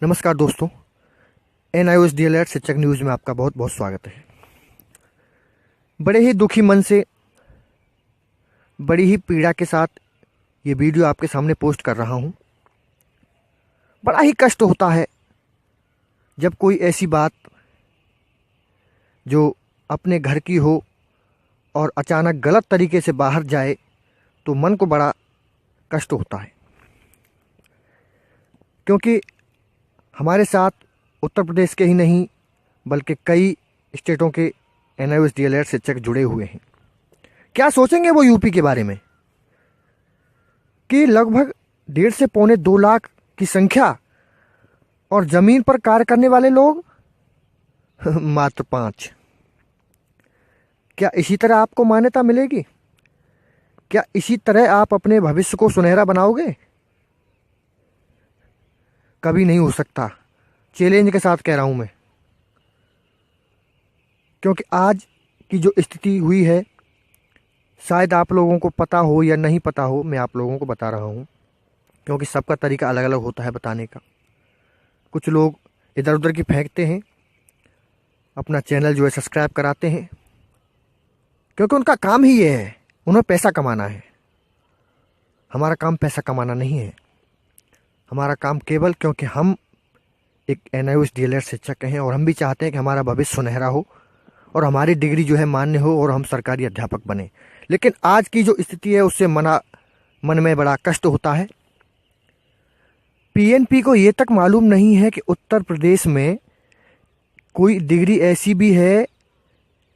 नमस्कार दोस्तों, NIOS DLED शिक्षक न्यूज़ में आपका बहुत बहुत स्वागत है। बड़े ही दुखी मन से, बड़ी ही पीड़ा के साथ ये वीडियो आपके सामने पोस्ट कर रहा हूँ। बड़ा ही कष्ट होता है जब कोई ऐसी बात जो अपने घर की हो और अचानक गलत तरीके से बाहर जाए तो मन को बड़ा कष्ट होता है, क्योंकि हमारे साथ उत्तर प्रदेश के ही नहीं बल्कि कई स्टेटों के NIOS DLED शिक्षक जुड़े हुए हैं। क्या सोचेंगे वो यूपी के बारे में कि लगभग 1.5 से पौने 2 लाख की संख्या और ज़मीन पर कार्य करने वाले लोग मात्र 5। क्या इसी तरह आपको मान्यता मिलेगी? क्या इसी तरह आप अपने भविष्य को सुनहरा बनाओगे? कभी नहीं हो सकता। चैलेंज के साथ कह रहा हूं मैं, क्योंकि आज की जो स्थिति हुई है शायद आप लोगों को पता हो या नहीं पता हो, मैं आप लोगों को बता रहा हूं, क्योंकि सबका तरीका अलग अलग होता है बताने का। कुछ लोग इधर उधर की फेंकते हैं, अपना चैनल जो है सब्सक्राइब कराते हैं, क्योंकि उनका काम ही ये है, उन्हें पैसा कमाना है। हमारा काम पैसा कमाना नहीं है। हमारा काम केवल, क्योंकि हम एक NIOS DLED शिक्षक हैं और हम भी चाहते हैं कि हमारा भविष्य सुनहरा हो और हमारी डिग्री जो है मान्य हो और हम सरकारी अध्यापक बने। लेकिन आज की जो स्थिति है उससे मन में बड़ा कष्ट होता है। PNP को ये तक मालूम नहीं है कि उत्तर प्रदेश में कोई डिग्री ऐसी भी है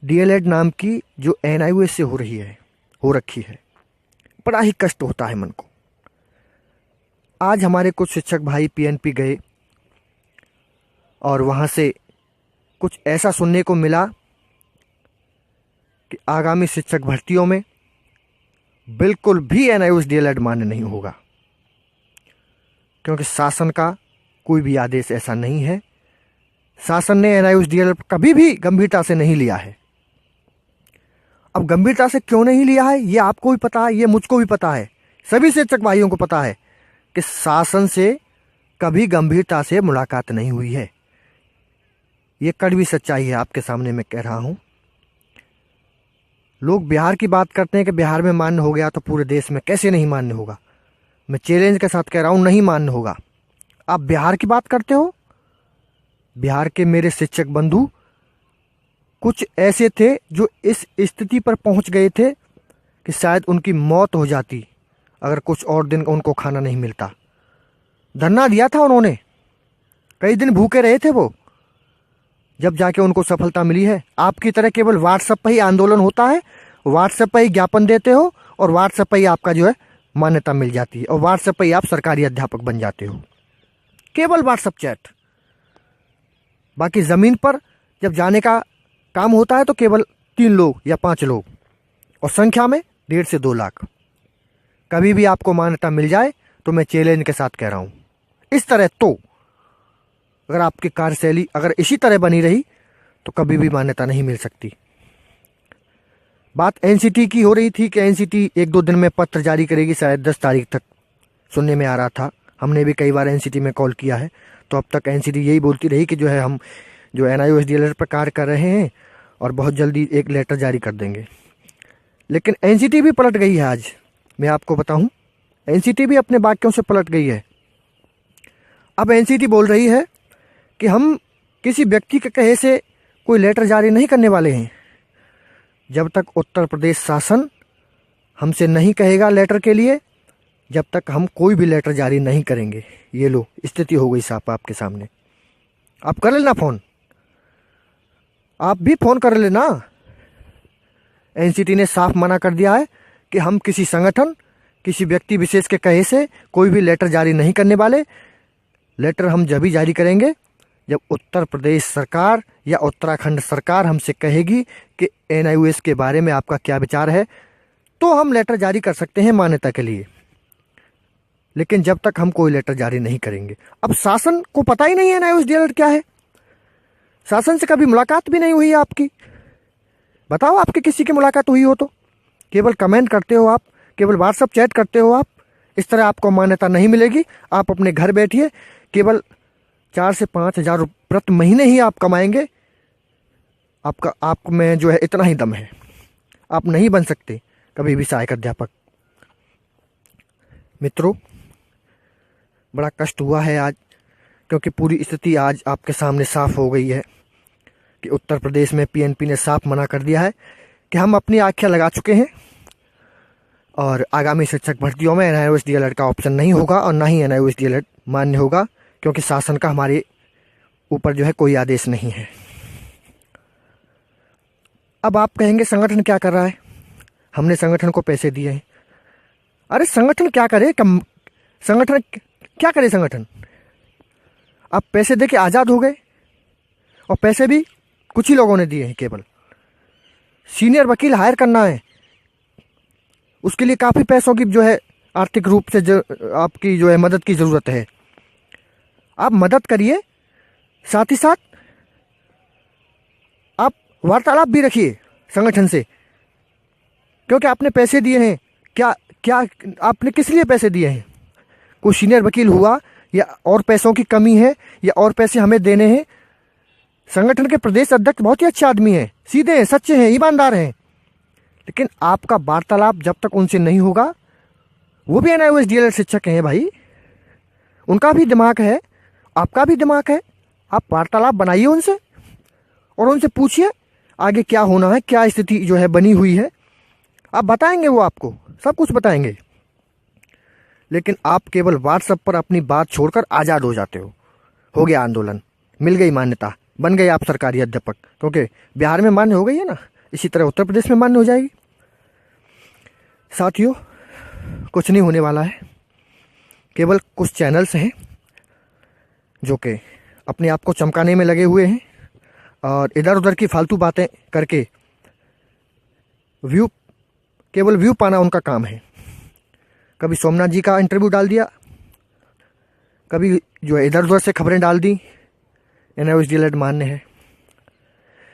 DLED नाम की जो NIOS से हो रखी है। बड़ा ही कष्ट होता है मन को। आज हमारे कुछ शिक्षक भाई PNP गए और वहाँ से कुछ ऐसा सुनने को मिला कि आगामी शिक्षक भर्तियों में बिल्कुल भी NIOS DLED मान्य नहीं होगा, क्योंकि शासन का कोई भी आदेश ऐसा नहीं है। शासन ने NIOS DLED कभी भी गंभीरता से नहीं लिया है। अब गंभीरता से क्यों नहीं लिया है ये आपको भी पता है, ये मुझको भी पता है, सभी शिक्षक भाइयों को पता है कि शासन से कभी गंभीरता से मुलाकात नहीं हुई है। ये कड़वी सच्चाई है, आपके सामने मैं कह रहा हूं। लोग बिहार की बात करते हैं कि बिहार में मान्य हो गया तो पूरे देश में कैसे नहीं मान्य होगा। मैं चैलेंज के साथ कह रहा हूं, नहीं मान्य होगा। आप बिहार की बात करते हो। बिहार के मेरे शिक्षक बंधु कुछ ऐसे थे जो इस स्थिति पर पहुंच गए थे कि शायद उनकी मौत हो जाती अगर कुछ और दिन उनको खाना नहीं मिलता। धरना दिया था उन्होंने, कई दिन भूखे रहे थे वो, जब जाके उनको सफलता मिली है। आपकी तरह केवल व्हाट्सएप पर ही आंदोलन होता है, व्हाट्सएप पर ही ज्ञापन देते हो और व्हाट्सएप पर ही आपका जो है मान्यता मिल जाती है और व्हाट्सएप पर ही आप सरकारी अध्यापक बन जाते हो। केवल व्हाट्सएप चैट। बाकी ज़मीन पर जब जाने का काम होता है तो केवल 3 लोग या 5 लोग और संख्या में 1.5 से 2 लाख। कभी भी आपको मान्यता मिल जाए तो मैं चैलेंज के साथ कह रहा हूं, इस तरह तो अगर आपकी कार्यशैली अगर इसी तरह बनी रही तो कभी भी मान्यता नहीं मिल सकती। बात NCT की हो रही थी कि NCT 1-2 दिन में पत्र जारी करेगी, शायद 10 तारीख तक सुनने में आ रहा था। हमने भी कई बार NCT में कॉल किया है, तो अब तक NCT यही बोलती रही कि जो है हम जो NIOS DLED पर कार्य कर रहे हैं और बहुत जल्दी एक लेटर जारी कर देंगे। लेकिन NCT भी पलट गई है। आज मैं आपको बताऊं, NCT भी अपने वाक्यों से पलट गई है। अब NCT बोल रही है कि हम किसी व्यक्ति के कहे से कोई लेटर जारी नहीं करने वाले हैं। जब तक उत्तर प्रदेश शासन हमसे नहीं कहेगा लेटर के लिए, जब तक हम कोई भी लेटर जारी नहीं करेंगे। ये लो स्थिति हो गई साहब आपके सामने। आप कर लेना फ़ोन, आप भी फ़ोन कर लेना। NCT ने साफ मना कर दिया है कि हम किसी संगठन, किसी व्यक्ति विशेष के कहे से कोई भी लेटर जारी नहीं करने वाले। लेटर हम जब भी जारी करेंगे जब उत्तर प्रदेश सरकार या उत्तराखंड सरकार हमसे कहेगी कि NIOS के बारे में आपका क्या विचार है, तो हम लेटर जारी कर सकते हैं मान्यता के लिए। लेकिन जब तक हम कोई लेटर जारी नहीं करेंगे। अब शासन को पता ही नहीं है NIOS DLED क्या है। शासन से कभी मुलाकात भी नहीं हुई है आपकी। बताओ, आपकी किसी की मुलाकात हुई हो तो? केवल कमेंट करते हो आप, केवल व्हाट्सएप चैट करते हो आप। इस तरह आपको मान्यता नहीं मिलेगी। आप अपने घर बैठिए, केवल 4 से 5 हज़ार प्रति महीने ही आप कमाएंगे। आपको में जो है इतना ही दम है, आप नहीं बन सकते कभी भी सहायक अध्यापक। मित्रों, बड़ा कष्ट हुआ है आज, क्योंकि पूरी स्थिति आज आपके सामने साफ हो गई है कि उत्तर प्रदेश में पीएनपी ने साफ मना कर दिया है कि हम अपनी आँखें लगा चुके हैं और आगामी शिक्षक भर्तियों में NIOS DLED का ऑप्शन नहीं होगा और ना ही NIOS DLED मान्य होगा, क्योंकि शासन का हमारे ऊपर जो है कोई आदेश नहीं है। अब आप कहेंगे संगठन क्या कर रहा है, हमने संगठन को पैसे दिए हैं। अरे संगठन क्या करे, संगठन क्या करे? संगठन आप पैसे दे के आज़ाद हो गए, और पैसे भी कुछ ही लोगों ने दिए हैं। केवल सीनियर वकील हायर करना है, उसके लिए काफ़ी पैसों की जो है आर्थिक रूप से आपकी जो है मदद की ज़रूरत है। आप मदद करिए, साथ ही साथ आप वार्तालाप भी रखिए संगठन से, क्योंकि आपने पैसे दिए हैं। क्या आपने किस लिए पैसे दिए हैं? कोई सीनियर वकील हुआ, या और पैसों की कमी है, या और पैसे हमें देने हैं? संगठन के प्रदेश अध्यक्ष बहुत ही अच्छे आदमी हैं, सीधे हैं, सच्चे हैं, ईमानदार हैं, लेकिन आपका वार्तालाप जब तक उनसे नहीं होगा, वो भी NIOS DLED शिक्षक हैं भाई, उनका भी दिमाग है, आपका भी दिमाग है। आप वार्तालाप बनाइए उनसे और उनसे पूछिए आगे क्या होना है, क्या स्थिति जो है बनी हुई है। आप बताएंगे, वो आपको सब कुछ बताएंगे। लेकिन आप केवल व्हाट्सएप पर अपनी बात छोड़कर आज़ाद हो जाते हो गया आंदोलन, मिल गई मान्यता, बन गए आप सरकारी अध्यापक। क्योंकि बिहार में मान्य हो गई है ना, इसी तरह उत्तर प्रदेश में मान्य हो जाएगी। साथियों, कुछ नहीं होने वाला है। केवल कुछ चैनल्स हैं जो कि अपने आप को चमकाने में लगे हुए हैं और इधर उधर की फालतू बातें करके केवल व्यू पाना उनका काम है। कभी सोमनाथ जी का इंटरव्यू डाल दिया, कभी जो है इधर उधर से खबरें डाल दी, NIOS DLED मान्य है।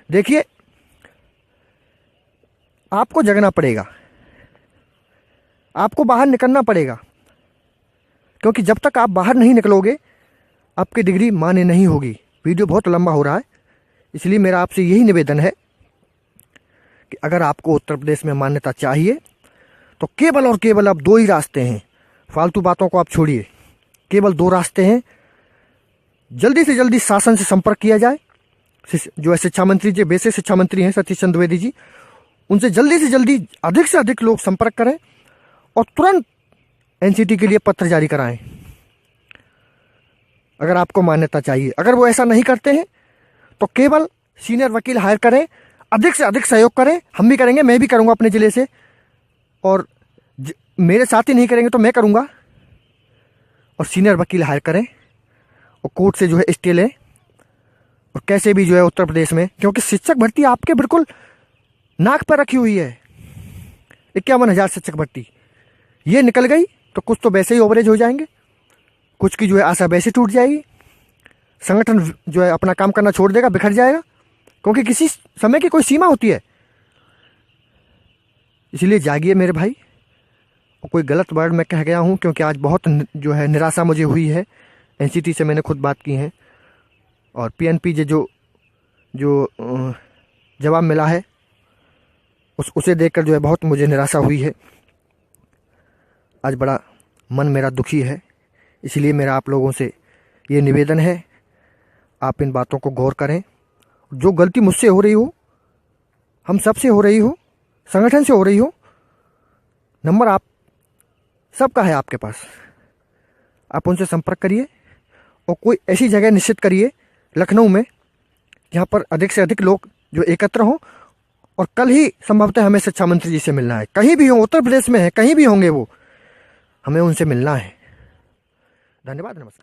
देखिए, आपको जगना पड़ेगा, आपको बाहर निकलना पड़ेगा, क्योंकि जब तक आप बाहर नहीं निकलोगे आपकी डिग्री मान्य नहीं होगी। वीडियो बहुत लंबा हो रहा है, इसलिए मेरा आपसे यही निवेदन है कि अगर आपको उत्तर प्रदेश में मान्यता चाहिए तो केवल और केवल अब 2 ही रास्ते हैं। फालतू बातों को आप छोड़िए, केवल 2 रास्ते हैं। जल्दी से जल्दी शासन से संपर्क किया जाए। जो है शिक्षा मंत्री जी, बेसिक शिक्षा मंत्री हैं सतीश चंद्र द्विवेदी जी, उनसे जल्दी से जल्दी अधिक से अधिक लोग संपर्क करें और तुरंत NCT के लिए पत्र जारी कराएं अगर आपको मान्यता चाहिए। अगर वो ऐसा नहीं करते हैं तो केवल सीनियर वकील हायर करें, अधिक से अधिक सहयोग करें। हम भी करेंगे, मैं भी करूंगा अपने ज़िले से, और मेरे साथी नहीं करेंगे तो मैं करूंगा। और सीनियर वकील हायर करें और कोर्ट से जो है स्टे लें, और कैसे भी जो है उत्तर प्रदेश में, क्योंकि शिक्षक भर्ती आपके बिल्कुल नाक पर रखी हुई है। 51,000 शिक्षक भर्ती ये निकल गई तो कुछ तो वैसे ही ओवरेज हो जाएंगे, कुछ की जो है आशा वैसे टूट जाएगी। संगठन जो है अपना काम करना छोड़ देगा, बिखर जाएगा, क्योंकि किसी समय की कोई सीमा होती है। इसलिए जागिए मेरे भाई। और कोई गलत वर्ड मैं कह गया हूँ, क्योंकि आज बहुत जो है निराशा मुझे हुई है। NCT से मैंने खुद बात की है, और PNP से जो जवाब मिला है उसे देखकर जो है बहुत मुझे निराशा हुई है। आज बड़ा मन मेरा दुखी है, इसलिए मेरा आप लोगों से ये निवेदन है, आप इन बातों को गौर करें। जो गलती मुझसे हो रही हो, हम सब से हो रही हो, संगठन से हो रही हो, नंबर आप सबका है आपके पास, आप उनसे संपर्क करिए और कोई ऐसी जगह निश्चित करिए लखनऊ में जहाँ पर अधिक से अधिक लोग जो एकत्र हों। और कल ही संभवतः हमें शिक्षा मंत्री जी से मिलना है, कहीं भी हो, उत्तर प्रदेश में है, कहीं भी होंगे वो, हमें उनसे मिलना है। धन्यवाद, नमस्कार।